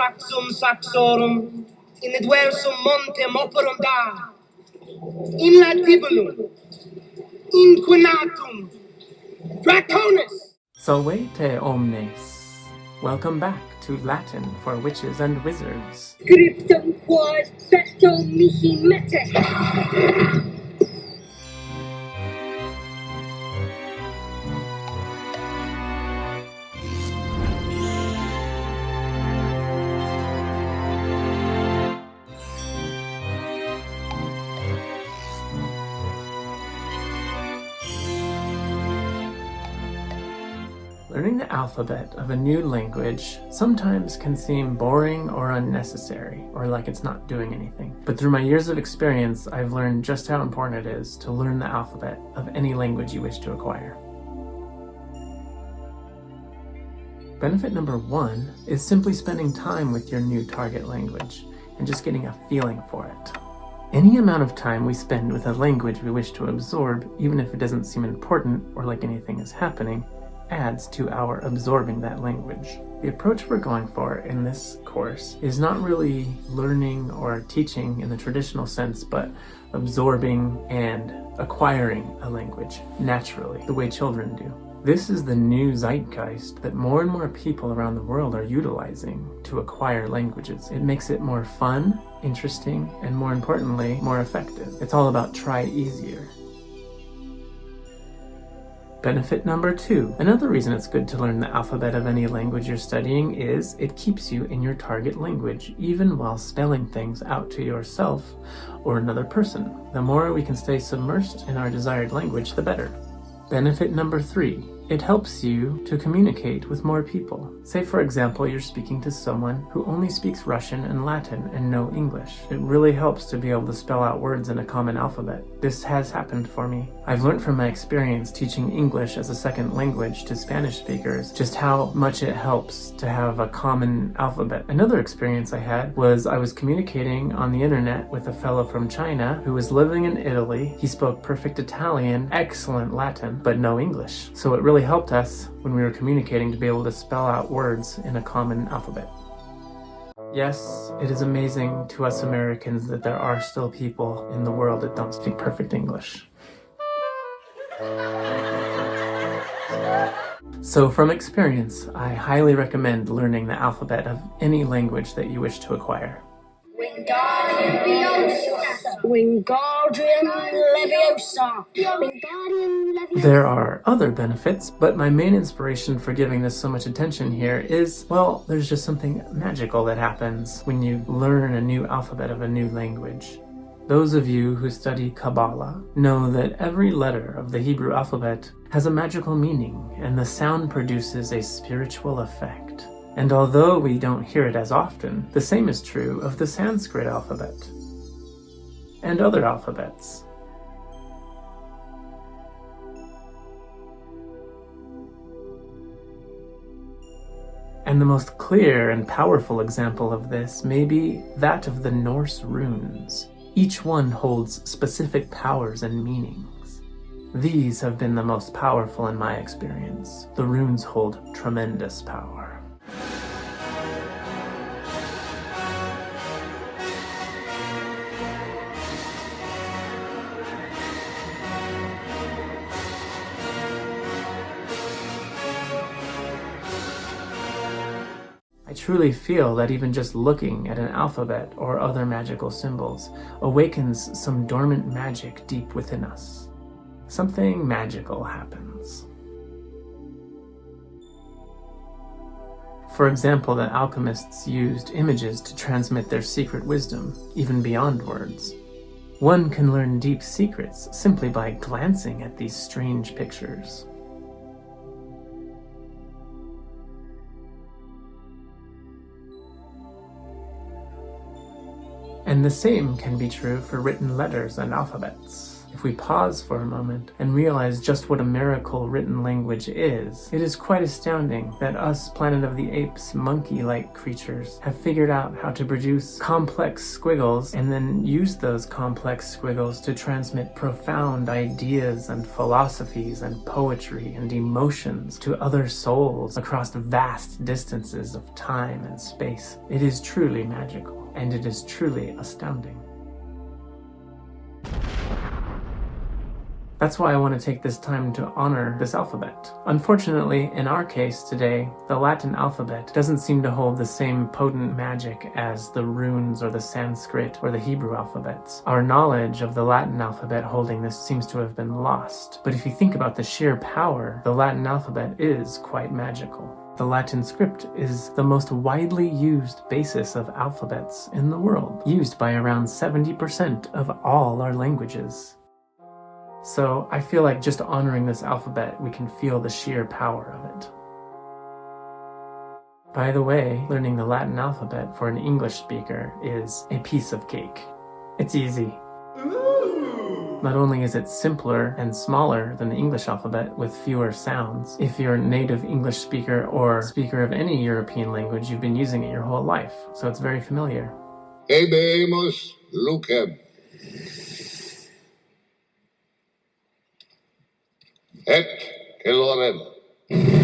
saxum saxorum, in adversum montem operum da, in latibulum, inquinatum, draconis. Salvete omnes. Welcome back to Latin for Witches and Wizards. Scriptum quod spectum mihi mette. Learning the alphabet of a new language sometimes can seem boring or unnecessary, or like it's not doing anything. But through my years of experience, I've learned just how important it is to learn the alphabet of any language you wish to acquire. Benefit number 1 is simply spending time with your new target language and just getting a feeling for it. Any amount of time we spend with a language we wish to absorb, even if it doesn't seem important or like anything is happening, adds to our absorbing that language. The approach we're going for in this course is not really learning or teaching in the traditional sense, but absorbing and acquiring a language naturally, the way children do. This is the new zeitgeist that more and more people around the world are utilizing to acquire languages. It makes it more fun, interesting, and more importantly, more effective. It's all about try easier. Benefit number 2. Another reason it's good to learn the alphabet of any language you're studying is it keeps you in your target language, even while spelling things out to yourself or another person. The more we can stay submersed in our desired language, the better. Benefit number 3. It helps you to communicate with more people. Say, for example, you're speaking to someone who only speaks Russian and Latin and no English. It really helps to be able to spell out words in a common alphabet. This has happened for me. I've learned from my experience teaching English as a second language to Spanish speakers just how much it helps to have a common alphabet. Another experience I had was I was communicating on the internet with a fellow from China who was living in Italy. He spoke perfect Italian, excellent Latin, but no English. So it really helped us when we were communicating to be able to spell out words in a common alphabet. Yes, it is amazing to us Americans that there are still people in the world that don't speak perfect English. So from experience, I highly recommend learning the alphabet of any language that you wish to acquire. Wingardium Leviosa. There are other benefits, but my main inspiration for giving this so much attention here is, well, there's just something magical that happens when you learn a new alphabet of a new language. Those of you who study Kabbalah know that every letter of the Hebrew alphabet has a magical meaning, and the sound produces a spiritual effect. And although we don't hear it as often, the same is true of the Sanskrit alphabet and other alphabets. And the most clear and powerful example of this may be that of the Norse runes. Each one holds specific powers and meanings. These have been the most powerful in my experience. The runes hold tremendous power. I truly feel that even just looking at an alphabet or other magical symbols awakens some dormant magic deep within us. Something magical happens. For example, the alchemists used images to transmit their secret wisdom, even beyond words. One can learn deep secrets simply by glancing at these strange pictures. And the same can be true for written letters and alphabets. If we pause for a moment and realize just what a miracle written language is, it is quite astounding that us Planet of the Apes monkey-like creatures have figured out how to produce complex squiggles and then use those complex squiggles to transmit profound ideas and philosophies and poetry and emotions to other souls across vast distances of time and space. It is truly magical, and it is truly astounding. That's why I want to take this time to honor this alphabet. Unfortunately, in our case today, the Latin alphabet doesn't seem to hold the same potent magic as the runes or the Sanskrit or the Hebrew alphabets. Our knowledge of the Latin alphabet holding this seems to have been lost. But if you think about the sheer power, the Latin alphabet is quite magical. The Latin script is the most widely used basis of alphabets in the world, used by around 70% of all our languages. So I feel like just honoring this alphabet, we can feel the sheer power of it. By the way, learning the Latin alphabet for an English speaker is a piece of cake. It's easy. Not only is it simpler and smaller than the English alphabet with fewer sounds, if you're a native English speaker or speaker of any European language, you've been using it your whole life, so it's very familiar. Habemus lucem. Et celorem.